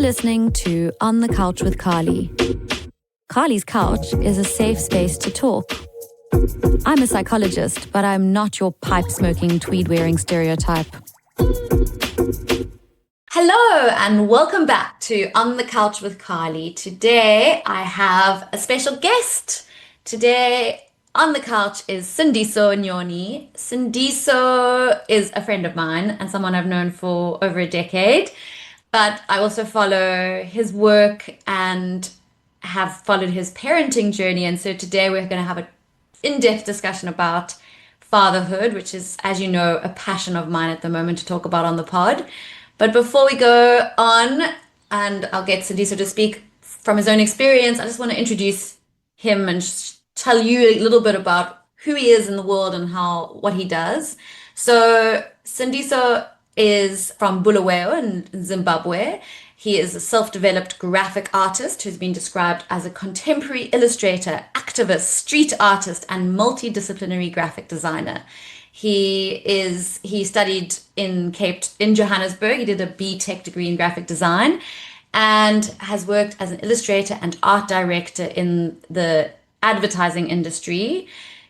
listening to On the Couch with Carly. Carly's couch is a safe space to talk. I'm a psychologist, but I'm not your pipe-smoking, tweed-wearing stereotype. Hello, and welcome back to On the Couch with Carly. Today, I have a special guest. Today, on the couch is Sindiso Nyoni. Sindiso is a friend of mine and someone I've known for over a decade. But I also follow his work and have followed his parenting journey. And so today we're going to have an in-depth discussion about fatherhood, which is, as you know, a passion of mine at the moment to talk about on the pod. But before we go on, and I'll get Sindiso to speak from his own experience, I just want to introduce him and tell you a little bit about who he is in the world and what he does. So Sindiso is from Bulawayo in Zimbabwe. He is a self-developed graphic artist who's been described as a contemporary illustrator, activist, street artist, and multidisciplinary graphic designer. He studied in Johannesburg. He did a B.Tech degree in graphic design and has worked as an illustrator and art director in the advertising industry.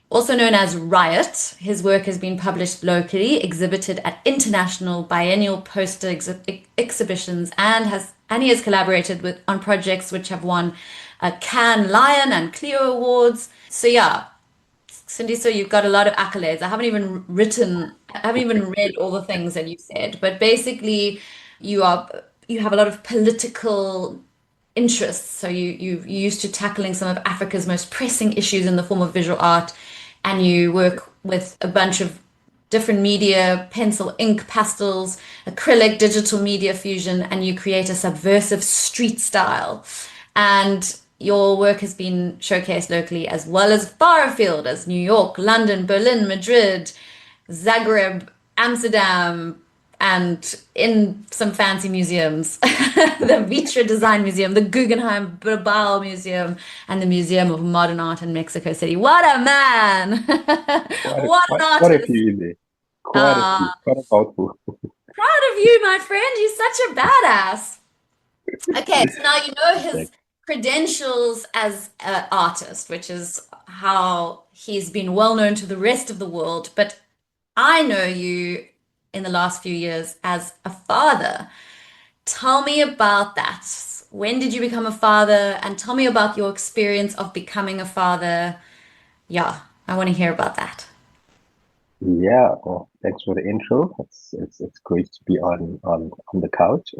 Also known as Riot, his work has been published locally, exhibited at international biennial poster exhibitions, and he has collaborated on projects which have won Cannes Lion and Clio Awards. So yeah, Sindiso, you've got a lot of accolades. I haven't even read all the things that you said, but basically you have a lot of political interests. So you used to tackling some of Africa's most pressing issues in the form of visual art, and you work with a bunch of different media, pencil, ink, pastels, acrylic, digital media fusion, and you create a subversive street style. And your work has been showcased locally as well as far afield as New York, London, Berlin, Madrid, Zagreb, Amsterdam, and in some fancy museums, the Visceral Design Museum, the Guggenheim Bilbao Museum, and the Museum of Modern Art in Mexico City. What a man! What an artist! Quite a few in there. Quite a mouthful. Proud of you, my friend. You're such a badass. Okay, so now you know his credentials as an artist, which is how he's been well known to the rest of the world. But I know you in the last few years as a father. Tell me about that. When did you become a father? And tell me about your experience of becoming a father. Yeah, I want to hear about that. Yeah, well, thanks for the intro. It's great to be on the couch.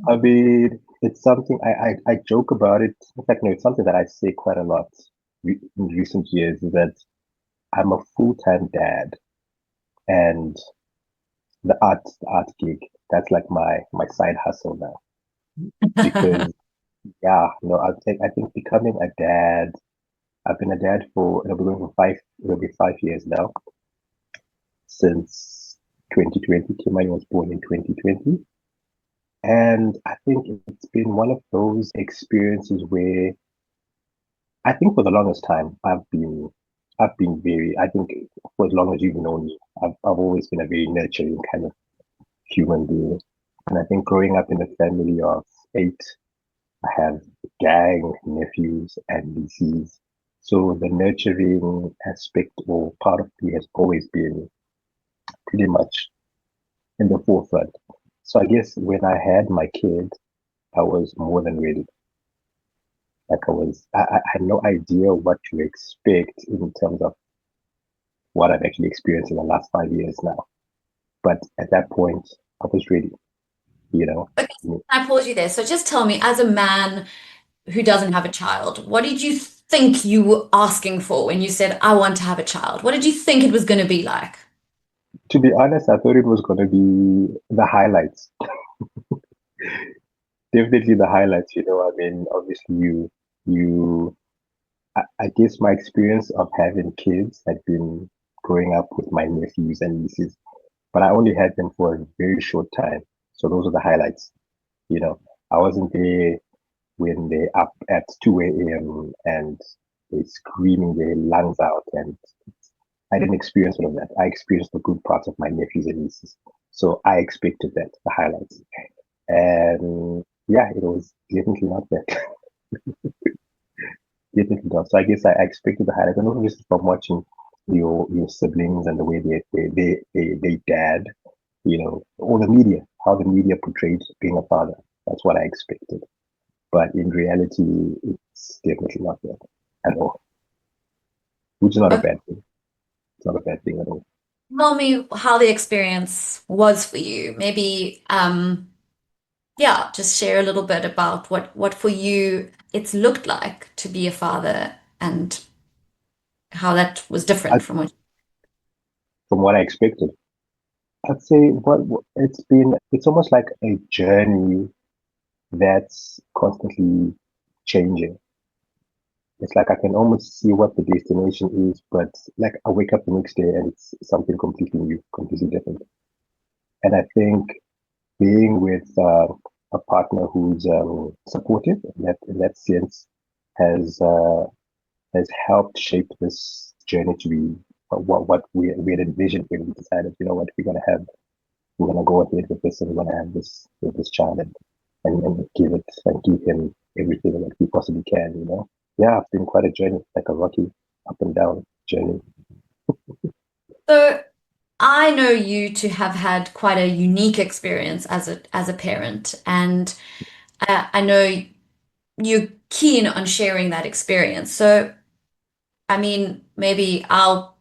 I mean, it's something I joke about it. In fact, no, it's something that I say quite a lot in recent years, is that I'm a full-time dad, and the art gig, that's like my side hustle now. Because yeah, I think becoming a dad, I've been a dad it'll be 5 years now, since 2020. Kimani was born in 2020. And I think it's been one of those experiences where I think for the longest time I think for as long as you've known me, I've always been a very nurturing kind of human being. And I think growing up in a family of 8, I have gang nephews and nieces. So the nurturing aspect or part of me has always been pretty much in the forefront. So I guess when I had my kid, I was more than ready. Like I had no idea what to expect in terms of what I've actually experienced in the last 5 years now. But at that point, I was ready, you know. Okay, I pause you there. So just tell me, as a man who doesn't have a child, what did you think you were asking for when you said, I want to have a child? What did you think it was going to be like? To be honest, I thought it was going to be the highlights. Definitely the highlights, I mean, obviously I guess my experience of having kids had been growing up with my nephews and nieces, but I only had them for a very short time. So those are the highlights. I wasn't there when they're up at 2 a.m. and they're screaming their lungs out. And I didn't experience all of that. I experienced the good parts of my nephews and nieces. So I expected that, the highlights. And yeah, it was definitely not that. Definitely not. So I guess I expected the highlight. I don't know if this is from watching your siblings and the way they dad, all the media, how the media portrayed being a father. That's what I expected. But in reality, it's definitely not that at all, which is not a Okay. bad thing. It's not a bad thing at all. Tell me how the experience was for you. Maybe, yeah, just share a little bit about what for you it's looked like to be a father and how that was I, different from what. from what I expected, I'd say it's almost like a journey that's constantly changing. It's like I can almost see what the destination is, but like I wake up the next day and it's something completely new, completely different. And I think being with a partner who's supportive in that sense has uh, has helped shape this journey to be what we had envisioned when we decided, what we're gonna go ahead with this and we're gonna have this with this child and give him everything that we possibly can. Yeah, it's been quite a journey, like a rocky up and down journey. So I know you to have had quite a unique experience as a parent, and I know you're keen on sharing that experience. So I mean, maybe I'll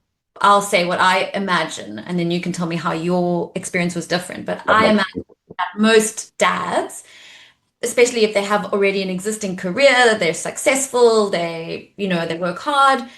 say what I imagine, and then you can tell me how your experience was different. But I'd I like imagine to. that most dads, especially if they have already an existing career, they're successful, they work hard,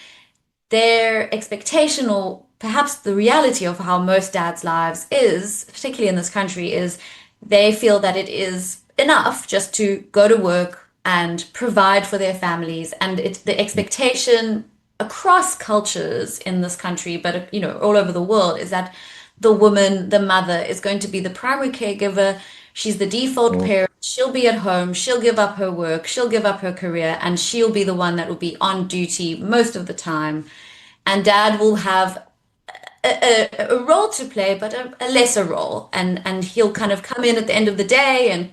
their expectation or perhaps the reality of how most dads' lives is, particularly in this country, is they feel that it is enough just to go to work and provide for their families. And it's the expectation across cultures in this country, but all over the world, is that the woman, the mother, is going to be the primary caregiver. She's the default Mm, parent. She'll be at home. She'll give up her work. She'll give up her career, and she'll be the one that will be on duty most of the time. And dad will have a role to play, but a lesser role. And he'll kind of come in at the end of the day and,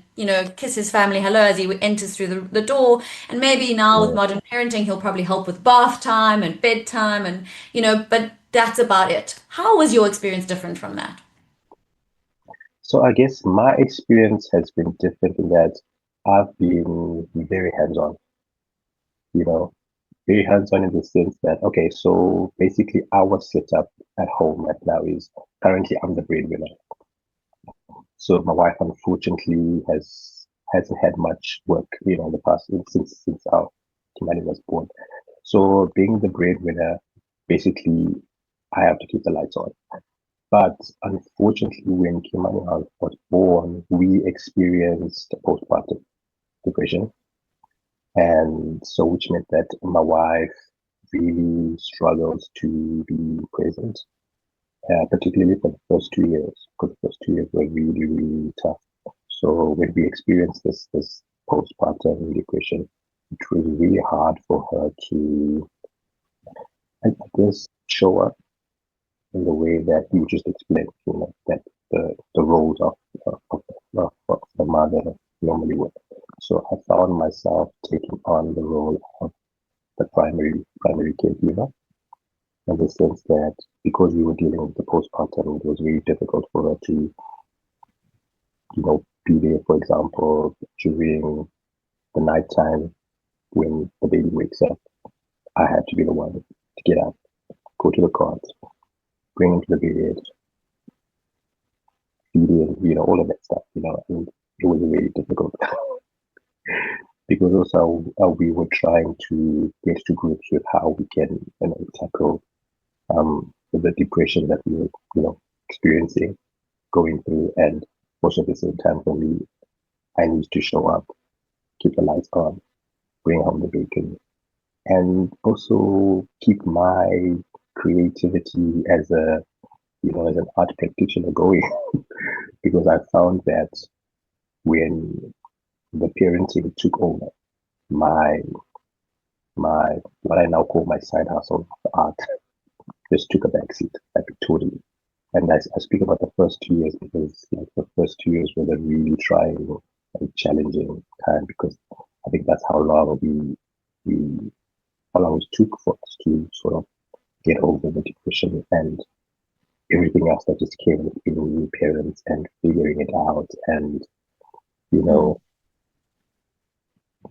kiss his family hello as he enters through the door. And maybe now with mm. modern parenting, he'll probably help with bath time and bedtime and, but that's about it. How was your experience different from that? So I guess my experience has been different in that I've been very hands-on, you know, very hands-on in the sense that, okay, so basically our setup at home right now is currently I'm the breadwinner. So my wife unfortunately hasn't had much work, in the past since our Kimani was born. So being the breadwinner, basically I have to keep the lights on. But unfortunately, when Kimani was born, we experienced postpartum depression. And so, which meant that my wife really struggles to be present, particularly for the first 2 years, because the first 2 years were really, really tough. So when we experienced this postpartum depression, it was really hard for her to, I guess, show up in the way that you just explained, that the roles of the mother normally would. So I found myself taking on the role of the primary caregiver in the sense that because we were dealing with the postpartum, it was very difficult for her to, be there, for example, during the nighttime when the baby wakes up. I had to be the one to get up, go to the cot, bring him to the bed, feeding, all of that stuff, and it was really difficult because also we were trying to get to grips with how we can, tackle the depression that we were, experiencing, going through, and also at the same time for me, I need to show up, keep the lights on, bring home the bacon, and also keep my creativity as an art practitioner going because I found that when the parenting took over, my my what I now call my side hustle, the art, just took a backseat, like totally. and I speak about the first 2 years because like the first 2 years were the really trying and challenging time because I think that's how long we how long it took for us to sort of get over the depression and everything else that just came with being new parents and figuring it out and you Mm, know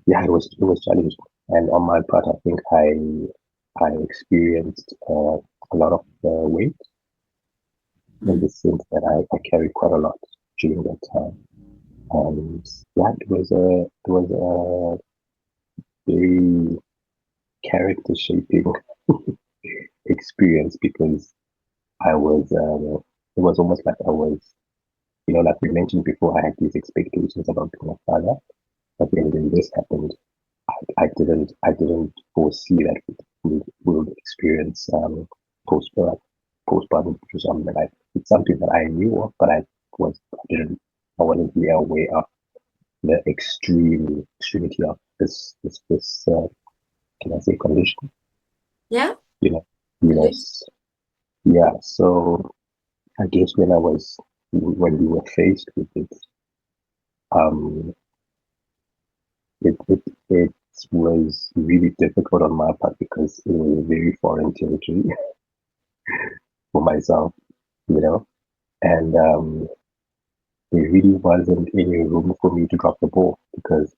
yeah it was challenging and on my part I think I experienced a lot of weight in mm, the sense that I carried quite a lot during that time and yeah it was a very character shaping experience because I was it was almost like I was like we mentioned before I had these expectations about being a father but then when this happened I didn't foresee that we would experience post postpartum depression. Like it's something that I knew of, but I wasn't really aware of the extremity of this can I say condition? yeah, You know, you know, absolutely. s- yeah. So I guess when we were faced with it, um, it was really difficult on my part because it was a very foreign territory for myself, you know, and there really wasn't any room for me to drop the ball because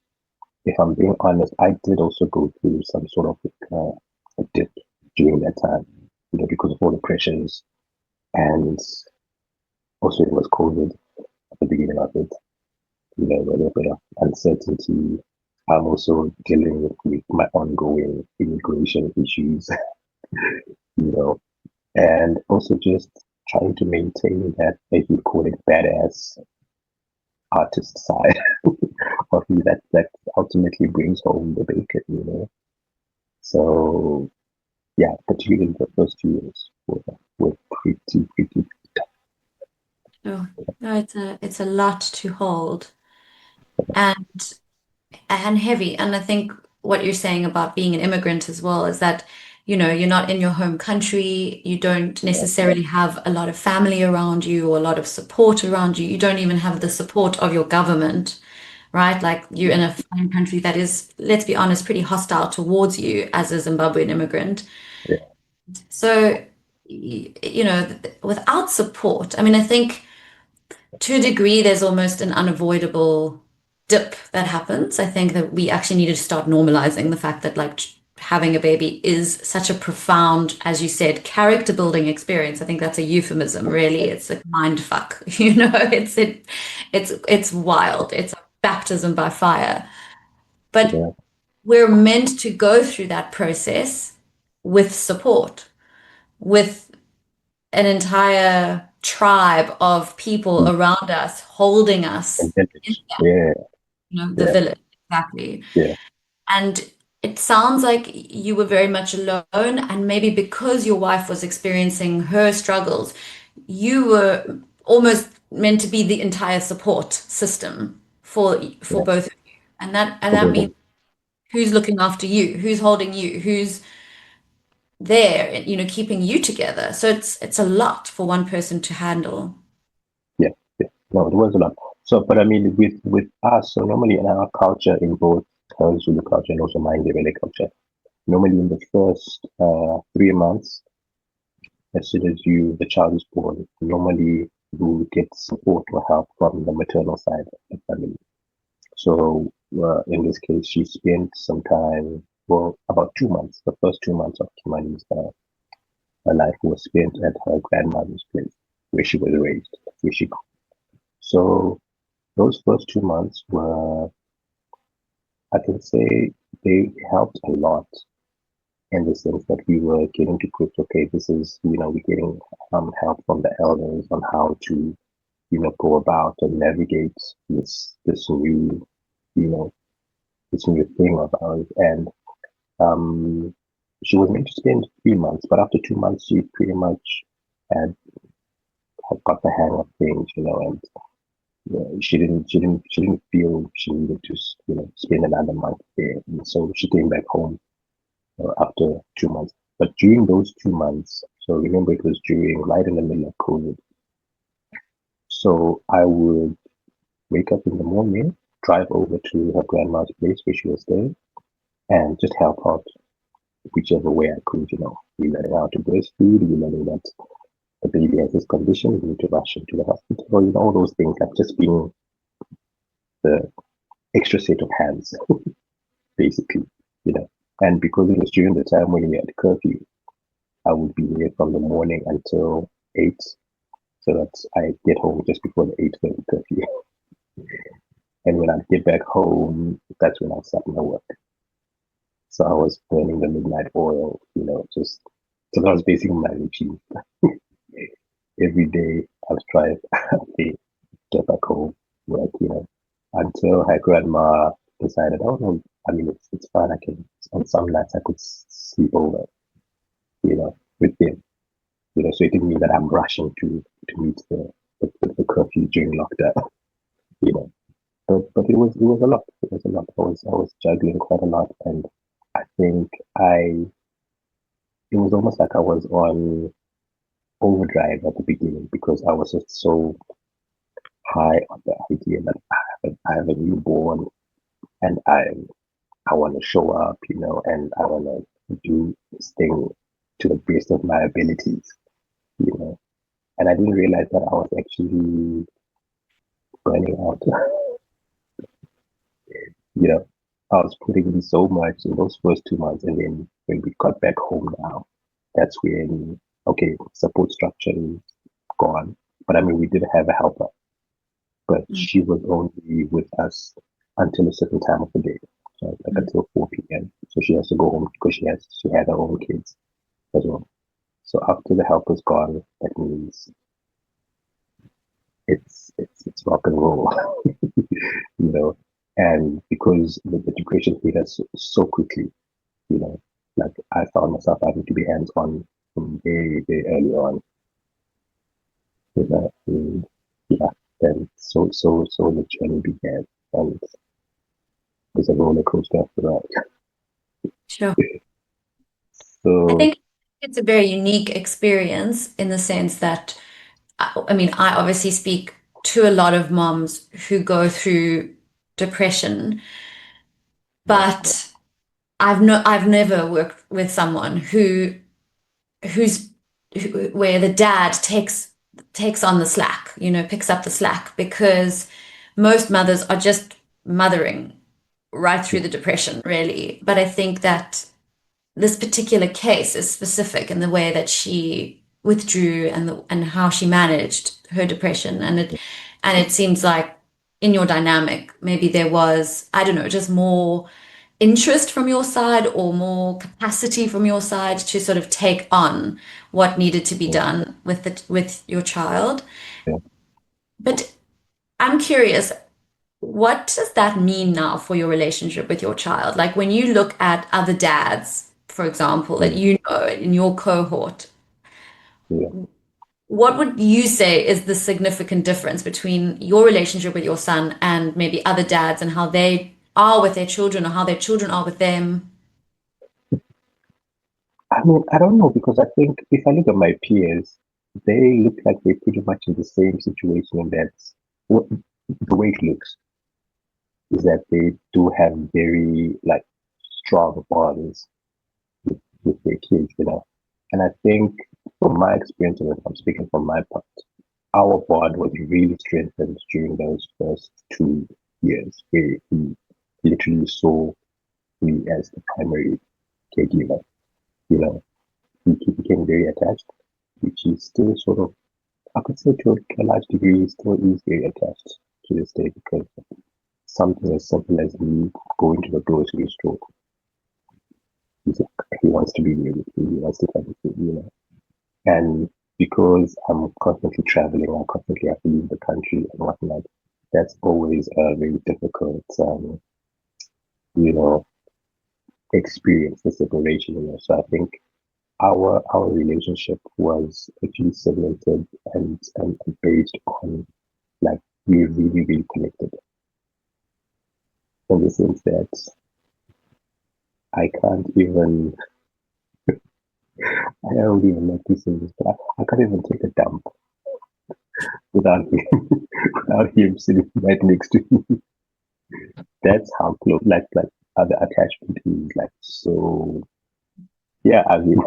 if I'm being honest, I did also go through some sort of a dip during that time, because of all the pressures and also it was COVID at the beginning of it, a little bit of uncertainty. I'm also dealing with my ongoing immigration issues, you know, and also just trying to maintain that, if you call it badass artist side of me that ultimately brings home the bacon. So yeah, particularly the first 2 years were pretty Oh, no, it's a lot to hold and heavy. And I think what you're saying about being an immigrant as well is that, you're not in your home country, you don't necessarily have a lot of family around you or a lot of support around you. You don't even have the support of your government, right? Like you're in a foreign country that is, let's be honest, pretty hostile towards you as a Zimbabwean immigrant. yeah, So, without support, I mean, I think to a degree, there's almost an unavoidable dip that happens. I think that we actually need to start normalizing the fact that like having a baby is such a profound, as you said, character building experience. I think that's a euphemism, really. It's a mind fuck, it's wild. It's a baptism by fire. But yeah, we're meant to go through that process with support, with an entire tribe of people mm, around us holding us and in village, that, yeah, the yeah, village, exactly. yeah, And it sounds like you were very much alone, and maybe because your wife was experiencing her struggles, you were almost meant to be the entire support system for yeah, both of you. And that for means who's looking after you, who's holding you, who's there, keeping you together. So it's a lot for one person to handle. yeah, yeah. No, it was a lot. So, but I mean, with us, so normally in our culture, in both Zulu culture and also my Ndebele culture, normally in the first 3 months, as soon as the child is born, normally you get support or help from the maternal side of the family. So in this case, she spent some time, well, about 2 months. The first 2 months of Kimani's her life was spent at her grandmother's place, where she was raised, where she. So those first 2 months were, I can say, they helped a lot in the sense that we were getting to grips. Okay, this is we're getting help from the elders on how to go about and navigate this new you know this new thing of ours. And um, she was meant to spend 3 months, but after 2 months, she pretty much had, had got the hang of things, and she didn't feel she needed to spend another month there, and so she came back home after 2 months. But during those 2 months, so remember it was during right in the middle of COVID. So I would wake up in the morning, drive over to her grandma's place where she was staying, and just help out whichever way I could, we learning how to breastfeed, we learning that the baby has this condition, we need to rush him to the hospital, all those things, like just being the extra set of hands, basically, you know. And because it was during the time when we had curfew, I would be there from the morning until 8, so that I get home just before the 8:30 curfew. And when I get back home, that's when I start my work. So I was burning the midnight oil, just so that was basically my routine. Every day I was trying to get back home, work, until her grandma decided, oh no, I mean it's fine. I can on some nights I could sleep over, with them. So it didn't mean that I'm rushing to meet the curfew during lockdown, you know. But it was a lot. It was a lot. I was juggling quite a lot, and I think it was almost like I was on overdrive at the beginning because I was just so high on the idea that I have a newborn and I want to show up, and I want to do this thing to the best of my abilities, you know. And I didn't realize that I was actually burning out. you know, I was putting in so much in those first 2 months, and then when we got back home now, that's when okay, support structure is gone. But I mean, we did have a helper, but Mm. she was only with us until a certain time of the day, so like Mm. until 4 p.m. So she has to go home because she had her own kids as well. So after the helper's gone, that means it's rock and roll, you know. And because the depression hit us so quickly, you know, like I found myself having to be hands on from very, very early on, and yeah, then so the journey began, and it's a roller coaster after that. Sure. I So think it's a very unique experience in the sense that, I mean, I obviously speak to a lot of moms who go through depression, yeah, but I've never worked with someone who's where the dad takes on the slack, picks up the slack because most mothers are just mothering right through yeah, the depression, really. But I think that this particular case is specific in the way that she withdrew and how she managed her depression, and it seems like in your dynamic maybe there was, I don't know, just more interest from your side or more capacity from your side to sort of take on what needed to be yeah, done with your child. yeah. But I'm curious, what does that mean now for your relationship with your child? Like when you look at other dads, for example, that Mm, you know in your cohort, yeah. what would you say is the significant difference between your relationship with your son and maybe other dads and how they are with their children or how their children are with them? I mean, I don't know because I think if I look at my peers, they look like they're pretty much in the same situation, and that's what the way it looks is that they do have very like strong bonds with their kids, And I think from my experience, and if I'm speaking from my part, our bond was really strengthened during those first 2 years where he literally saw me as the primary caregiver. You know, he became very attached, which is still sort of, I could say to a large degree, he still is very attached to this day because something as simple as me going to the grocery store, he wants to be near with me, he wants to come with me. And because I'm constantly traveling, I constantly have to leave the country and whatnot, that's always a very difficult, you know, experience, the separation. So I think our relationship was actually cemented and based on like we really, really connected in the sense that I can't even, I don't even like to say this, but I can't even take a dump without him, without him sitting right next to me. That's how close, like the attachment is like so. Yeah, I mean,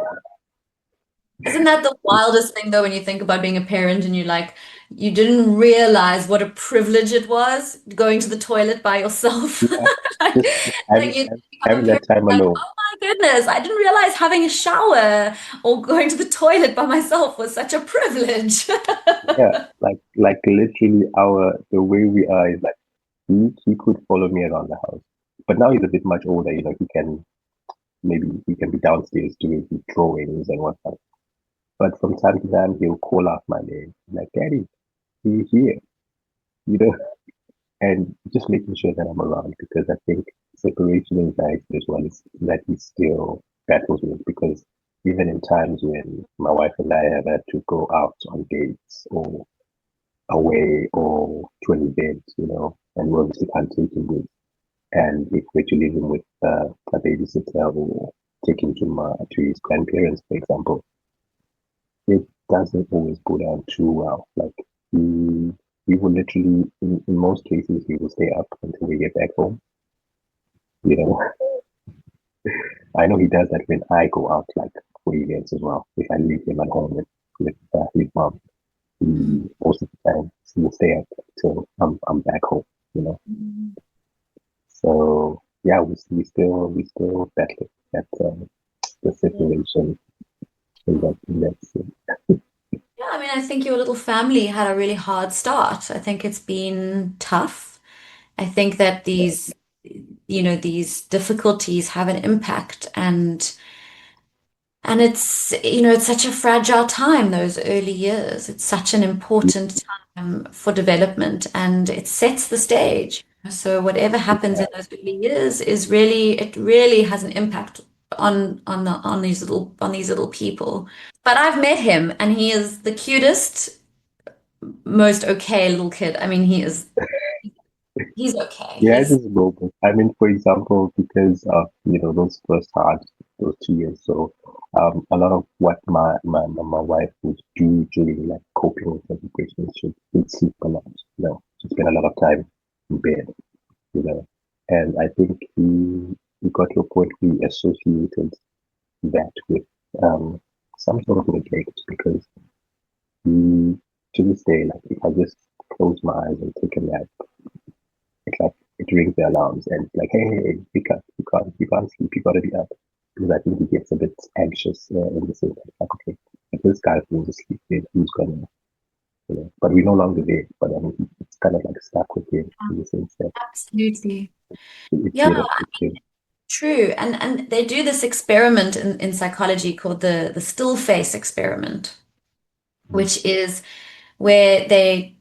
Isn't that the wildest thing though when you think about being a parent and you didn't realize what a privilege it was going to the toilet by yourself? yeah, Like, just like having you become a having that parent, time like, alone. oh my goodness, I didn't realize having a shower or going to the toilet by myself was such a privilege. Yeah, like literally the way we are is like he could follow me around the house, but now he's a bit much older. He can maybe he can be downstairs doing his drawings and whatnot. But from time to time, he'll call out my name, like, Daddy, he's here, you know, and just making sure that I'm around because I think separation anxiety as well is that he still battles with because even in times when my wife and I have had to go out on dates or away or to an event, and we obviously can't take him with. And if we're to leave him with a babysitter or take him to his grandparents, for example, it doesn't always go down too well. Like he will literally, in most cases, he will stay up until we get back home. You know, I know he does that when I go out, like for events as well. If I leave him at home with his mom, Mm. most of the time he will stay up till I'm back home. You know, Mm. so yeah, we still battle that the separation in that sense. Yeah, I mean, I think your little family had a really hard start. I think it's been tough. I think that these difficulties have an impact and it's such a fragile time, those early years. It's such an important time for development and it sets the stage. So whatever happens in those early years it really has an impact on these little people. But I've met him and he is the cutest, most okay little kid. I mean, he's okay. Yeah, it is global. I mean, for example, because of those first hard those 2 years, so a lot of what my wife would do during like coping with the depression, she would sleep a lot. She spent a lot of time in bed. And I think he got to a point where he associated that with some sort of neglect because he to this day, like if I just close my eyes and take a nap, it's like it rings the alarms and it's like, hey, pick up, you can't sleep, you gotta be up. Because I think he gets a bit anxious in the sense that, like, okay, if this guy falls asleep, then who's gonna. But we're no longer there. But I mean, it's kind of like stuck with him in the sense that Absolutely. it's Yeah, there to affect him. true. And they do this experiment in psychology called the still face experiment, Mm. which is where they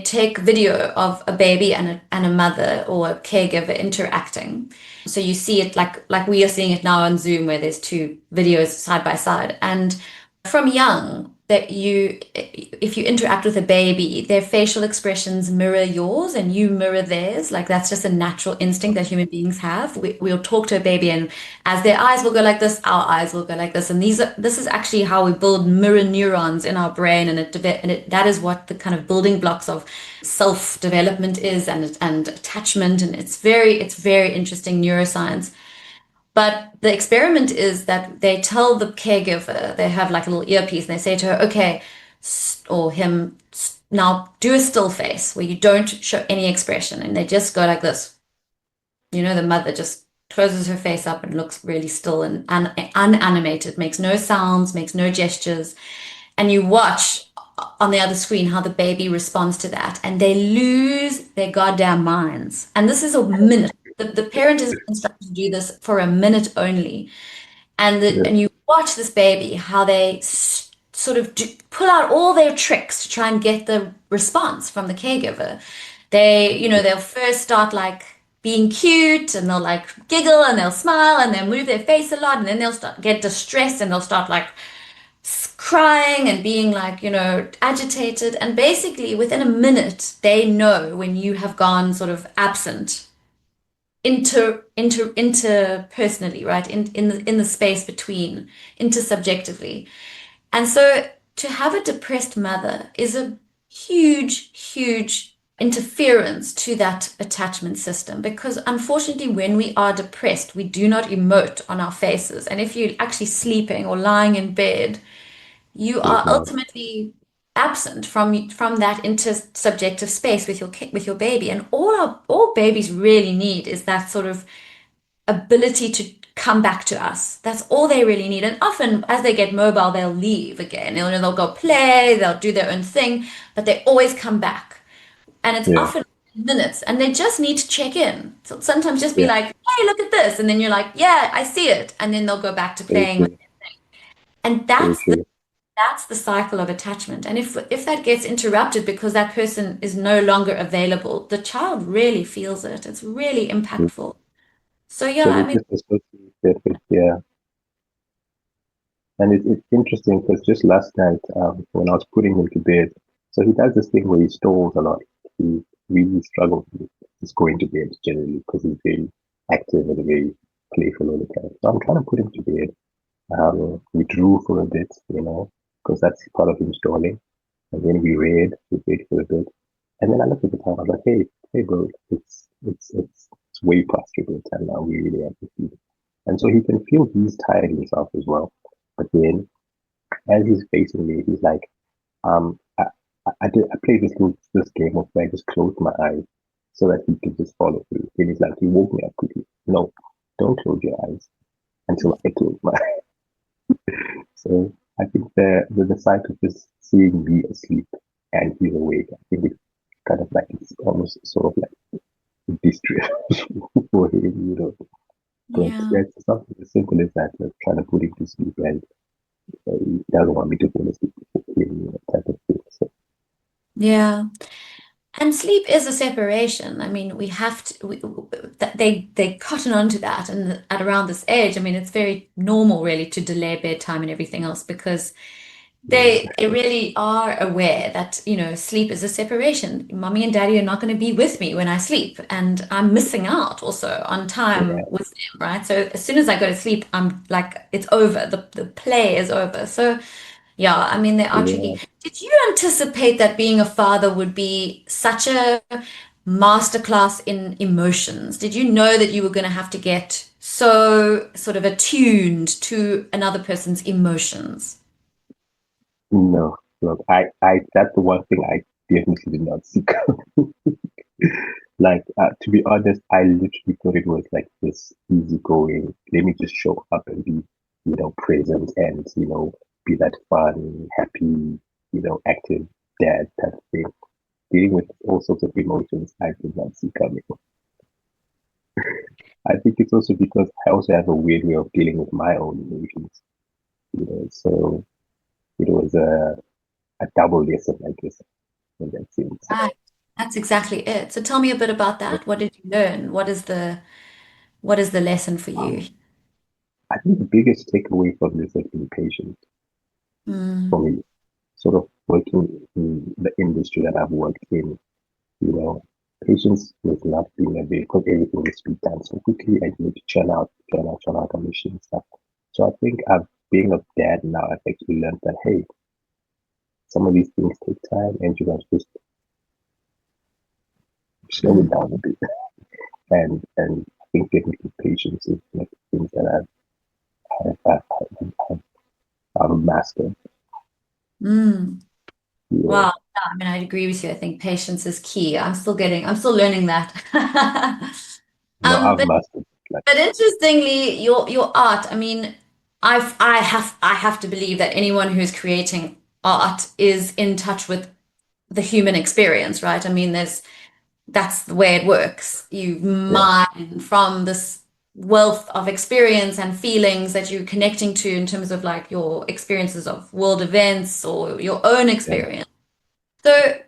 take video of a baby and a mother or a caregiver interacting. So you see it like we are seeing it now on Zoom, where there's two videos side by side. And from young, that if you interact with a baby, their facial expressions mirror yours and you mirror theirs. Like that's just a natural instinct that human beings have. We'll talk to a baby, and as their eyes will go like this, our eyes will go like this. And this is actually how we build mirror neurons in our brain, and that is what the kind of building blocks of self-development is and attachment. And it's very interesting neuroscience. But the experiment is that they tell the caregiver, they have like a little earpiece, and they say to her, okay, or him, now do a still face where you don't show any expression. And they just go like this. The mother just closes her face up and looks really still and unanimated, makes no sounds, makes no gestures. And you watch on the other screen how the baby responds to that, and they lose their goddamn minds. And this is a minute. The parent is instructed to do this for a minute only, Yeah. and you watch this baby how they sort of pull out all their tricks to try and get the response from the caregiver. They'll first start like being cute and they'll like giggle and they'll smile and they'll move their face a lot, and then they'll start get distressed and they'll start like crying and being like, agitated. And basically, within a minute, they know when you have gone sort of absent interpersonally, right? In the space intersubjectively. And so to have a depressed mother is a huge interference to that attachment system because unfortunately, when we are depressed, we do not emote on our faces. And if you're actually sleeping or lying in bed, you are Yeah, ultimately absent from that intersubjective space with with your baby. And all babies really need is that sort of ability to come back to us. That's all they really need. And often, as they get mobile, they'll leave again. They'll go play, they'll do their own thing, but they always come back. And it's yeah, often minutes, and they just need to check in. So sometimes just be yeah. like, "Hey, look at this," and then you're like, "Yeah, I see it," and then they'll go back to Very playing with. true. And Very true. that's the cycle of attachment. And if that gets interrupted because that person is no longer available, the child really feels it. It's really True. impactful. So yeah, So I they mean, just associate it with, yeah. And it's interesting because just last night, when I was putting him to bed, so he does this thing where he stalls a lot. He really struggles with just going to bed generally because he's very active and very playful all the time. So I'm trying to put him to bed. We drew for a bit, because that's part of him stalling. And then we read for a bit. And then I looked at the time, I was like, hey bro, it's way past your bedtime now. We really have to sleep. And so he can feel he's tired himself as well. But then as he's facing me, he's like, I played this game of where I just closed my eyes so that he could just follow through. Then he's like, he woke me up quickly. No, don't close your eyes until I close my eyes. So I think the sight of just seeing me asleep and he's awake, I think it's kind of like it's almost sort of like distress for him. But yeah. that's something as simple as that, like trying to put him to sleep and he doesn't want me to fall asleep before him, type of thing. So Yeah. And sleep is a separation. I mean, we have to, they cotton onto that. And at around this age, I mean, it's very normal really to delay bedtime and everything else because yeah, they really are aware that, sleep is a separation. Mommy and daddy are not going to be with me when I sleep, and I'm missing out also on time yeah, with them, right? So as soon as I go to sleep, I'm like, it's over. The play is over. So yeah, I mean, they are tricky. yeah. Did you anticipate that being a father would be such a masterclass in emotions? Did you know that you were going to have to get so sort of attuned to another person's emotions? No, look, that's the one thing I definitely did not see coming. Like, to be honest, I literally thought it was like this easygoing, let me just show up and be, present and, be that fun, happy, active dad type of thing. Dealing with all sorts of emotions I did not see coming. I think it's also because I also have a weird way of dealing with my own emotions, so it was a double lesson, I guess, in that sense. Right. That's exactly it. So tell me a bit about that. What did you learn? What is the lesson for you? Um, I think the biggest takeaway from this has been patience for Mm, me. Sort of working in the industry that I've worked in, you know, patience was not being a because everything needs to be done so quickly and you need to churn out on machine stuff. So I think being a dad now, I've actually learned that hey, some of these things take time and you got to just slow it mm. down a bit. And I think definitely patience is one of the things that I've mastered. Mm. Yeah. Wow. Yeah, I mean, I agree with you. I think patience is key. I'm still learning that. No, I've But mastered like interestingly, your art, I mean, I have to believe that anyone who's creating art is in touch with the human experience, right? I mean, that's the way it works. You yeah, mine from this wealth of experience and feelings that you're connecting to in terms of like your experiences of world events or your own yeah. experience. So,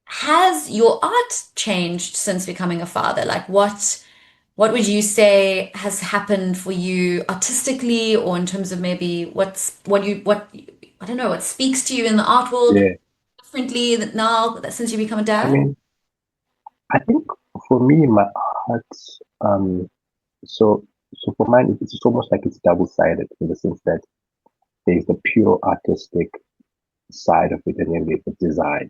has your art changed since becoming a father? Like what would you say has happened for you artistically or in terms of maybe what I don't know, what speaks to you in the art world Yeah. differently now that since you become a I dad? mean, I think for me, my art, um, so so for mine, it's almost like it's double-sided in the sense that there's the pure artistic side of it, and then there's the design.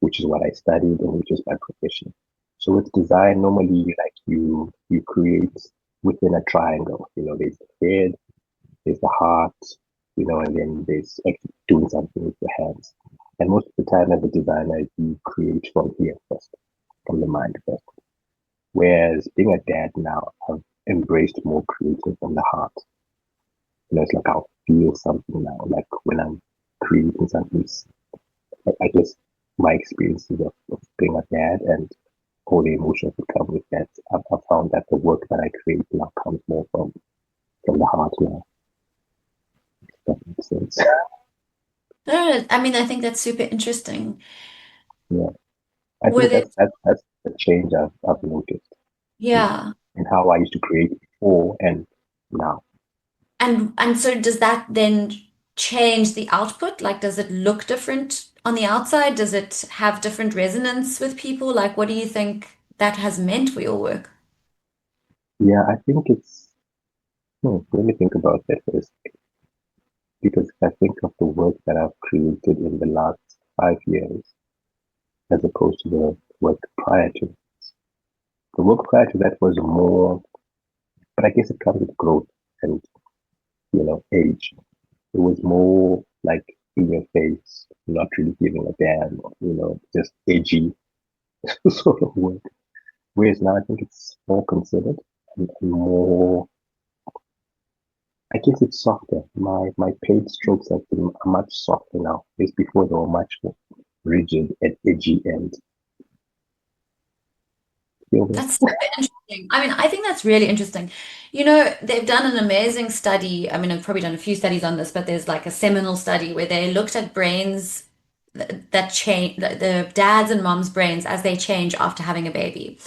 which is what I studied and which is my profession. So with design, normally like you create within a triangle. There's the head, there's the heart, and then there's actually doing something with your hands. And most of the time as a designer, you create from here first, from the mind first. Whereas being a dad now, I've embraced more creating from the heart. It's like I'll feel something now, like when I'm creating something. I guess my experiences of being a dad and all the emotions that come with that, I've found that the work that I create now comes more from the heart now. If that makes sense. No, I mean, I think that's super interesting. Yeah, I Were think there, that's the change I've noticed in, yeah. in how I used to create before and now. And so does that then change the output? Like, does it look different on the outside? Does it have different resonance with people? Like, what do you think that has meant for your work? Yeah, I think it's. Let me think about that first, because if I think of the work that I've created in the last 5 years, as opposed to the work prior to the work prior to that was more, but I guess it comes with growth and age. It was more like in your face, not really giving a damn, just edgy sort of work. Whereas now I think it's more considered and more, I guess it's softer. My paid strokes have been much softer now. Whereas before they were much more rigid and edgy and feel me? That's super interesting. I mean, I think that's really interesting. You know, they've done an amazing study. I mean, I've probably done a few studies on this, but there's like a seminal study where they looked at brains that change, the dads and moms' brains as they change after having a baby.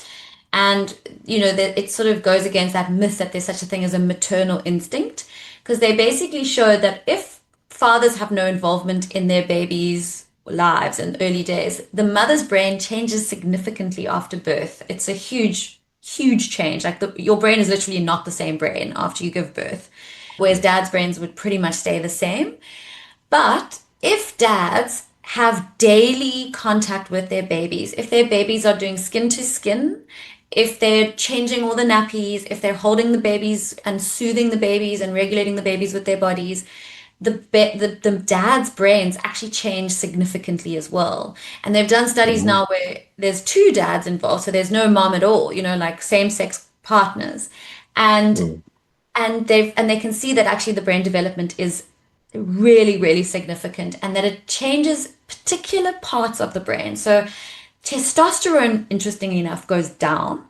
And, you know, that it sort of goes against that myth that there's such a thing as a maternal instinct, because they basically showed that if fathers have no involvement in their babies' lives in the early days, the mother's brain changes significantly after birth. It's a huge, huge change. Like your brain is literally not the same brain after you give birth, whereas dad's brains would pretty much stay the same. But if dads have daily contact with their babies, if their babies are doing skin to skin, if they're changing all the nappies, if they're holding the babies and soothing the babies and regulating the babies with their bodies, the dad's brains actually change significantly as well. And they've done studies Mhm. now where there's two dads involved, so there's no mom at all, you know, like same-sex partners. And Mm. they can see that actually the brain development is really, really significant and that it changes particular parts of the brain. So testosterone, interestingly enough, goes down.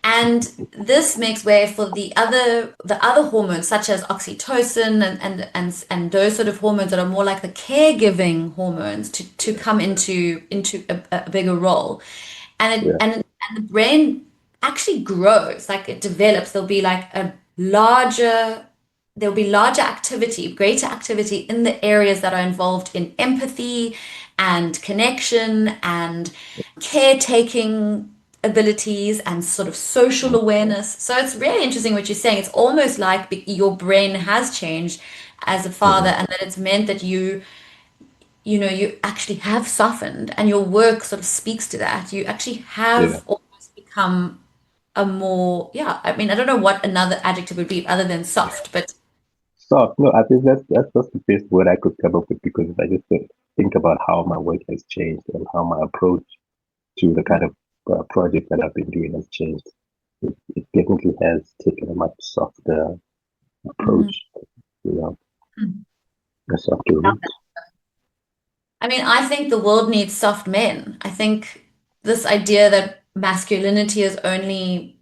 And this makes way for the other hormones such as oxytocin and those sort of hormones that are more like the caregiving hormones to come into a bigger role. Yeah. And the brain actually grows, like it develops. There'll be larger activity, greater activity in the areas that are involved in empathy and connection and caretaking abilities and sort of social Mm. awareness. So it's really interesting what you're saying. It's almost like your brain has changed as a father, Mhm. and that it's meant that you actually have softened, and your work sort of speaks to that. You actually Yeah. have almost become a more, yeah, I mean, I don't know what another adjective would be other than soft, but So no, I think that's the best word I could come up with, because if I just think about how my work has changed and how my approach to the kind of project that I've been doing has changed. It definitely has taken a much softer Mhm. approach, you know, a softer route. I mean, I think the world needs soft men. I think this idea that masculinity is only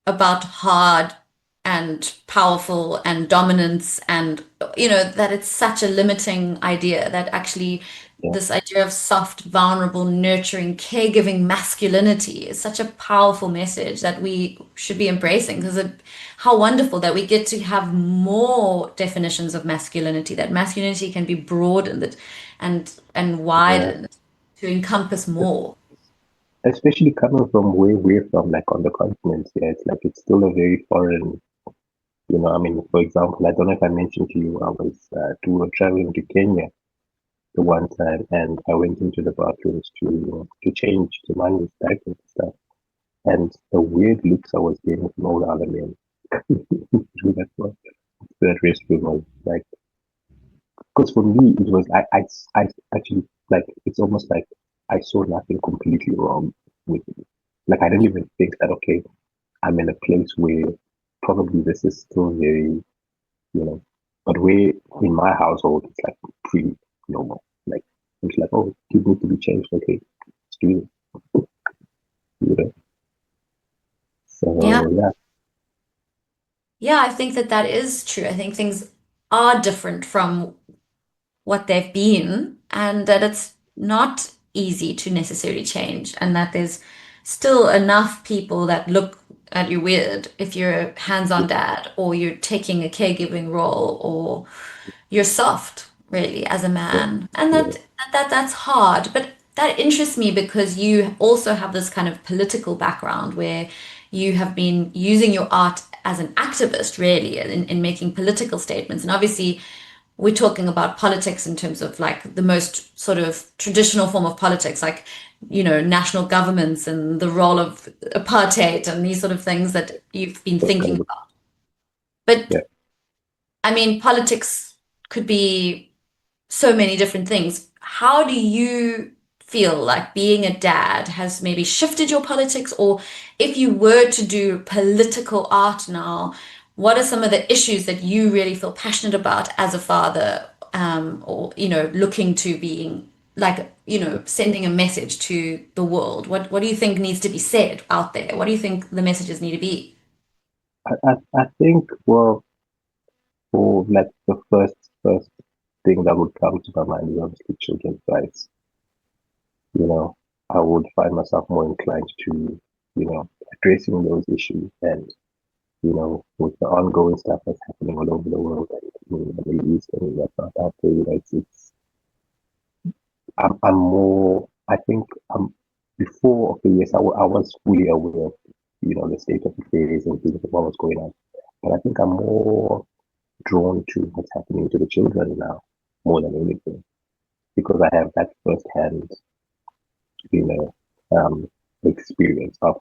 about hard and powerful and dominance and that it's such a limiting idea that actually Yeah, this idea of soft, vulnerable, nurturing, caregiving masculinity is such a powerful message that we should be embracing because how wonderful that we get to have more definitions of masculinity, that masculinity can be broadened and yeah. widened to encompass more. Especially coming from where we're from, like on the continent, yeah, it's like it's still a very foreign, I mean, for example, I don't know if I mentioned to you, we were traveling to Kenya, the one time, and I went into the bathrooms to change to manage diapers and stuff. And the weird looks I was getting from all the other men through that restroom was like, because for me it was I actually like it's almost like I saw nothing completely wrong with it. Like I didn't even think that okay, I'm in a place where probably this is still very, but where in my household it's like pretty normal. Like it's like, oh, kids need to be changed. Okay, let's do it. You know? Yeah. So yeah, Yeah, I think that that is true. I think things are different from what they've been, and that it's not easy to necessarily change, and that there's still enough people that look at you weird if you're a hands-on dad or you're taking a caregiving role or you're soft really as a yeah, man. And yeah, that's hard, but that interests me because you also have this kind of political background where you have been using your art as an activist really in making political statements. And obviously we're talking about politics in terms of like the most sort of traditional form of politics, like, national governments and the role of apartheid and these sort of things that you've been thinking incredible. about. But Yeah, I mean, politics could be so many different things. How do you feel like being a dad has maybe shifted your politics? Or if you were to do political art now, what are some of the issues that you really feel passionate about as a father, or, looking to being like, sending a message to the world? What do you think needs to be said out there? What do you think the messages need to be? I think well for like the first thing that would come to my mind is obviously children's rights. You know, I would find myself more inclined to, addressing those issues and with the ongoing stuff that's happening all over the world, and in the Middle East and whatnot out there, I'm more, I think, before, okay, yes, I was fully aware of, the state of affairs and things, what was going on. But I think I'm more drawn to what's happening to the children now, more than anything, because I have that firsthand, you know, um, experience of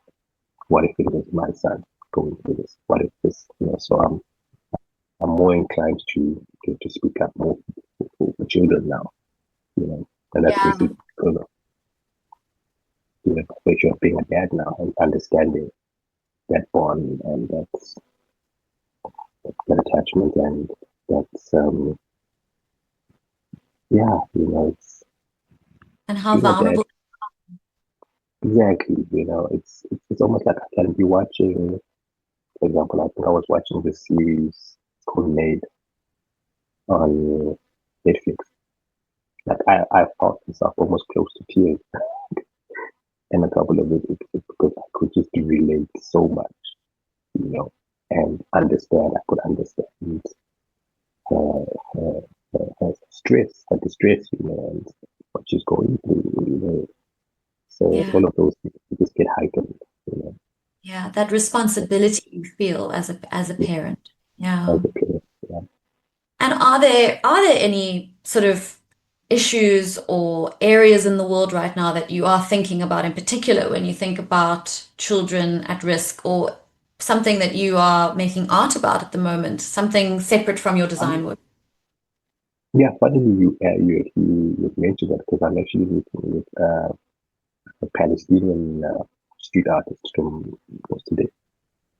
what if it was my son going through this? What if this, so I'm more inclined to speak up more for children now, and that's Yeah. basically because of the pleasure of being a dad now and understanding that bond and that attachment and that's yeah, And how being a dad vulnerable. exactly, it's almost like I can be watching, for example, I think I was watching this series called Made on Netflix. Like I felt myself almost close to tears in a couple of it because I could just relate so much, you know, and understand. I could understand her, her, her stress, her distress, and what she's going through. So Yeah. all of those things just get heightened, you know, Yeah, that responsibility you feel as a parent. as Yeah. a parent. Yeah. And are there any sort of issues or areas in the world right now that you are thinking about in particular when you think about children at risk, or something that you are making art about at the moment, something separate from your design work? Yeah, funny you mentioned that because I'm actually meeting with a Palestinian street artist from what's today,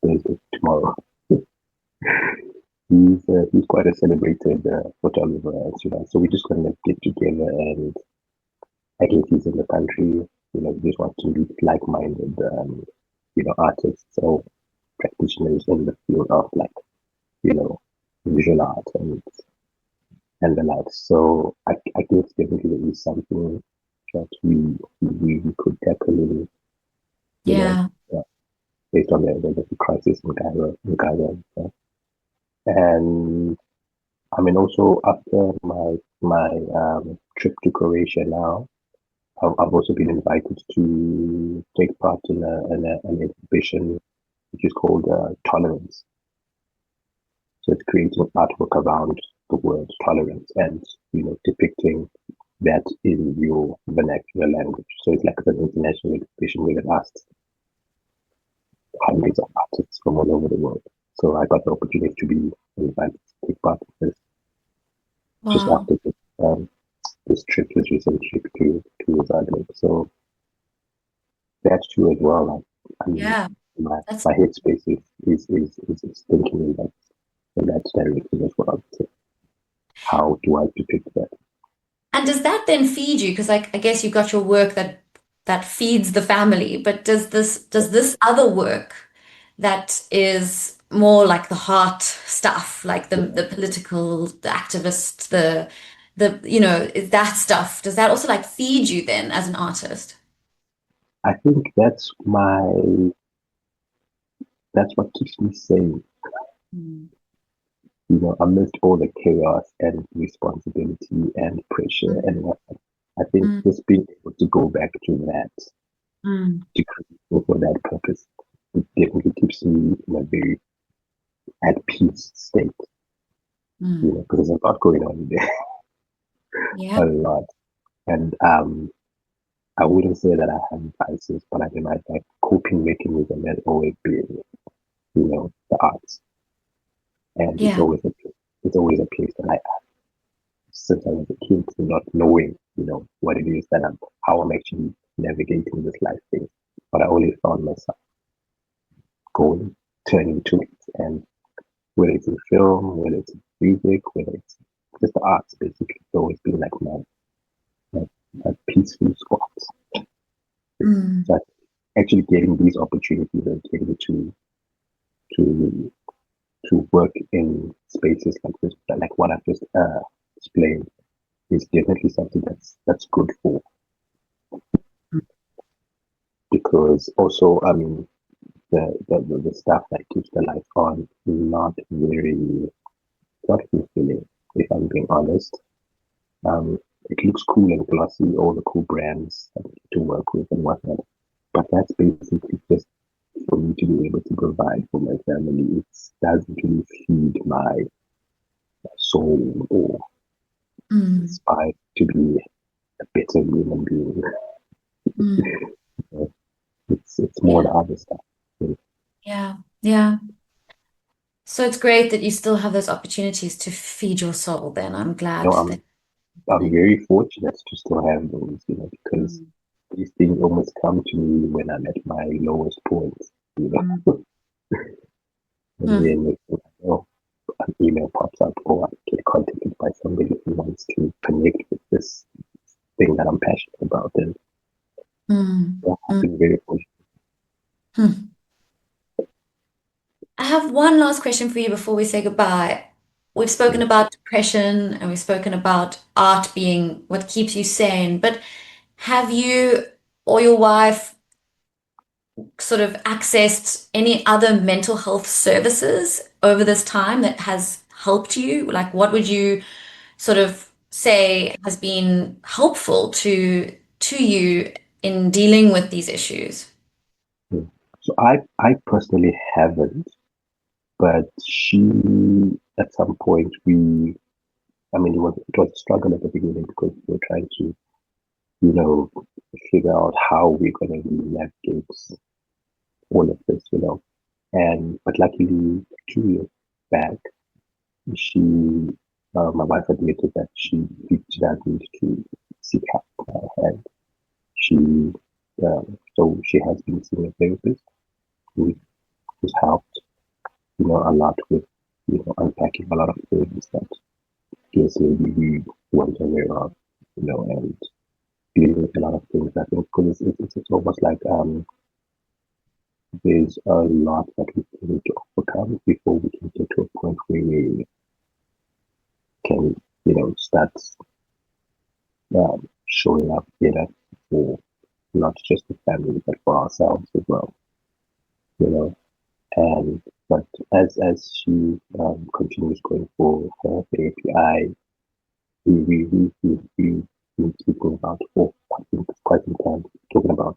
Thursday, tomorrow. He's quite a celebrated photographer and student. So we're just gonna get together and I guess he's in the country, he just wants to meet like-minded artists or practitioners in the field of like, you know, visual art and the like. So I guess definitely there is something that we could tackle in, you know, Yeah. uh, based on the crisis in Gaza. And I mean, also after my trip to Croatia now, I've also been invited to take part in an exhibition which is called Tolerance. So it's creating artwork around the word tolerance and depicting. that in your vernacular language. So it's like an international exhibition where it asks hundreds of artists from all over the world. So I got the opportunity to be invited to take part in this just Wow. after this trip, this recent trip to Zagreb. So that too as well. I mean, Yeah. my That's my headspace is thinking in that direction as well. So how do I depict that? And does that then feed you? Because like I guess you've got your work that feeds the family, but does this other work that is more like the heart stuff, like the political, the activist, the is that stuff, does that also like feed you then as an artist? I think that's what keeps me sane. Mm. Amidst all the chaos and responsibility and pressure and whatnot. I think Mm, just being able to go back to that, mm, to create for that purpose, it definitely keeps me in a very at peace state, mm. because there's a lot going on there, Yeah. a lot. And I wouldn't say that I have vices, but I think my coping mechanism has always been, the arts. And Yeah. it's always a place that I since I was a kid, not knowing, what it is that how I'm actually navigating this life thing. But I always found myself going, turning to it. And whether it's in film, whether it's in music, whether it's just the arts, basically, it's always been like my, my peaceful spot. Mm, So actually getting these opportunities and getting to to work in spaces like this, like what I've just explained, is definitely something that's good for, because also, I mean, the stuff that keeps the lights on not fulfilling, if I'm being honest. It looks cool and glossy, all the cool brands to work with and whatnot. But that's basically just for me to be able to provide for my family. It doesn't really feed my soul or mm, inspire to be a better human being. mm. It's more Yeah. the other stuff. You Yeah. Yeah. So it's great that you still have those opportunities to feed your soul then. I'm glad know, that. I'm very fortunate to still have those, because Mm, these things almost come to me when I'm at my lowest point, you mm, know. And mm. then an email pops up, or I get contacted by somebody who wants to connect with this thing that I'm passionate about. And Mm, yeah, I've mm, been very fortunate. mm. I have one last question for you before we say goodbye. We've spoken Mm, about depression and we've spoken about art being what keeps you sane, but have you or your wife sort of accessed any other mental health services over this time that has helped you? Like, what would you sort of say has been helpful to you in dealing with these issues? mm. So I personally haven't, but she, at some point, I mean, it was a struggle at the beginning because we were trying to, you know, figure out how we're going to navigate all of this, but luckily, 2 years back, she, my wife admitted that she does need to seek help, and she, so she has been seeing a therapist who, who's helped, a lot with, unpacking a lot of things that I guess maybe we weren't aware of, and dealing with a lot of things. I think because it's almost like there's a lot that we need to overcome before we can get to a point where we can, start showing up better for not just the family, but for ourselves as well, you know. And but as she continues going for her therapy, we've been speaking about for quite some time, talking about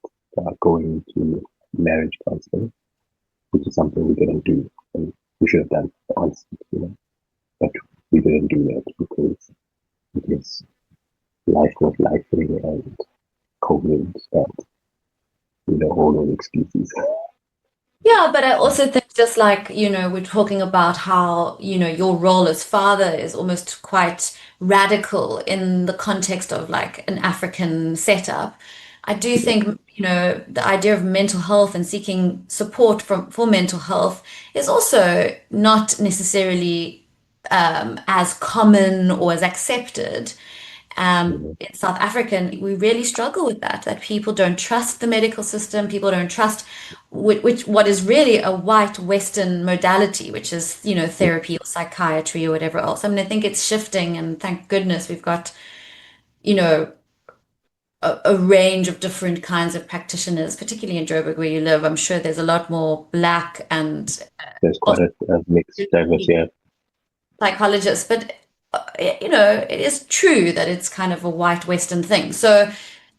going to marriage counseling, which is something we didn't do, and we should have done honestly, but we didn't do that because it is life was lifing and COVID and all those excuses. Yeah, but I also think just like, we're talking about how, your role as father is almost quite radical in the context of like an African setup. I do Yeah, think, the idea of mental health and seeking support for mental health is also not necessarily as common or as accepted. yeah, In South Africa, and we really struggle with that people don't trust the medical system, people don't trust which what is really a white Western modality, which is, yeah, therapy or psychiatry or whatever else. I mean, I think it's shifting, and thank goodness we've got, you know, a range of different kinds of practitioners, particularly in Joburg where you live. I'm sure there's a lot more black and there's quite also a mixed diverse here. psychologists, but it is true that it's kind of a white Western thing. So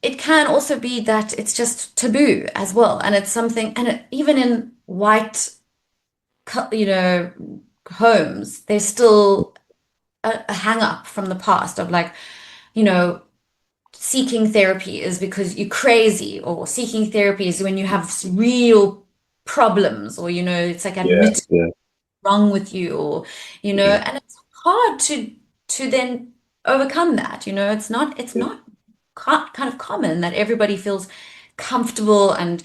it can also be that it's just taboo as well, and it's something, and even in white, homes, there's still a hang up from the past of like, you know, seeking therapy is because you're crazy, or seeking therapy is when you have real problems, or it's like Yeah, admit yeah, wrong with you, or yeah, and it's hard to then overcome that. It's yeah, not kind of common that everybody feels comfortable and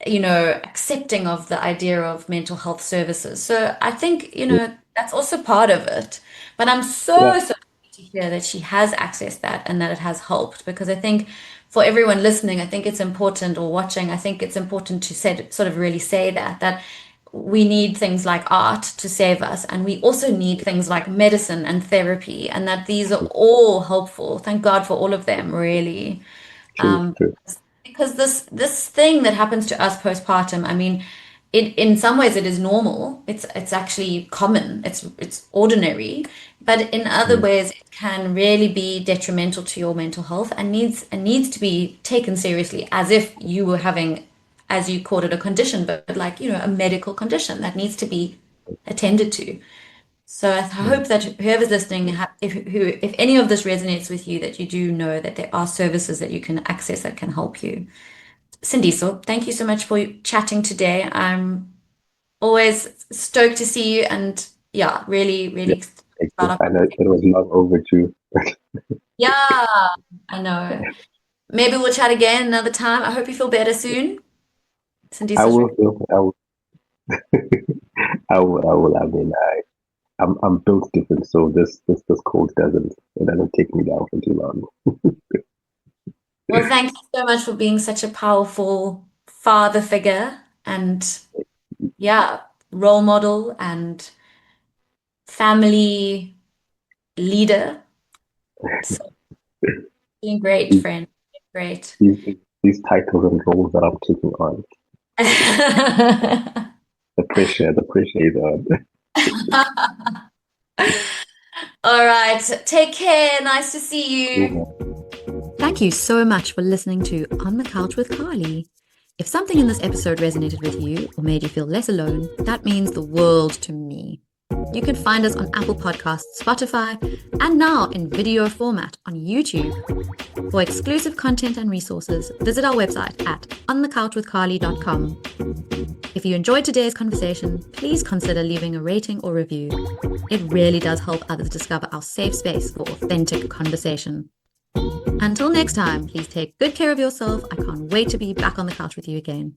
accepting of the idea of mental health services. So I think yeah, that's also part of it. But I'm yeah, so happy to hear that she has accessed that and that it has helped, because I think for everyone listening, I think it's important, or watching, I think it's important to sort of really say that we need things like art to save us, and we also need things like medicine and therapy, and that these are all helpful. Thank God for all of them, really. true, true. Because this thing that happens to us postpartum, I mean, it in some ways it is normal. It's actually common. It's ordinary, but in other Yeah, ways it can really be detrimental to your mental health, and needs to be taken seriously, as if you were having, as you called it, a condition, but like, a medical condition that needs to be attended to. So I yeah, hope that whoever's listening, if any of this resonates with you, that you do know that there are services that you can access that can help you. Sindiso, thank you so much for chatting today. I'm always stoked to see you, and yeah, really, yeah. really excited Thank about you. our I know conversation. it was long overdue. Yeah, I know. Maybe we'll chat again another time. I hope you feel better soon. I Sindiso's will feel, I will, I will. I mean, I'm built different, so this cold it doesn't take me down for too long. Well, thank you so much for being such a powerful father figure, and yeah, role model and family leader. So doing great, These, friend. Doing great. these titles and roles that I'm taking on, the pressure is on. All right. Take care. Nice to see Cool, you. man. Thank you so much for listening to On the Couch with Carly. If something in this episode resonated with you or made you feel less alone, that means the world to me. You can find us on Apple Podcasts, Spotify, and now in video format on YouTube. For exclusive content and resources, visit our website at onthecouchwithcarly.com. If you enjoyed today's conversation, please consider leaving a rating or review. It really does help others discover our safe space for authentic conversation. Until next time, please take good care of yourself. I can't wait to be back on the couch with you again.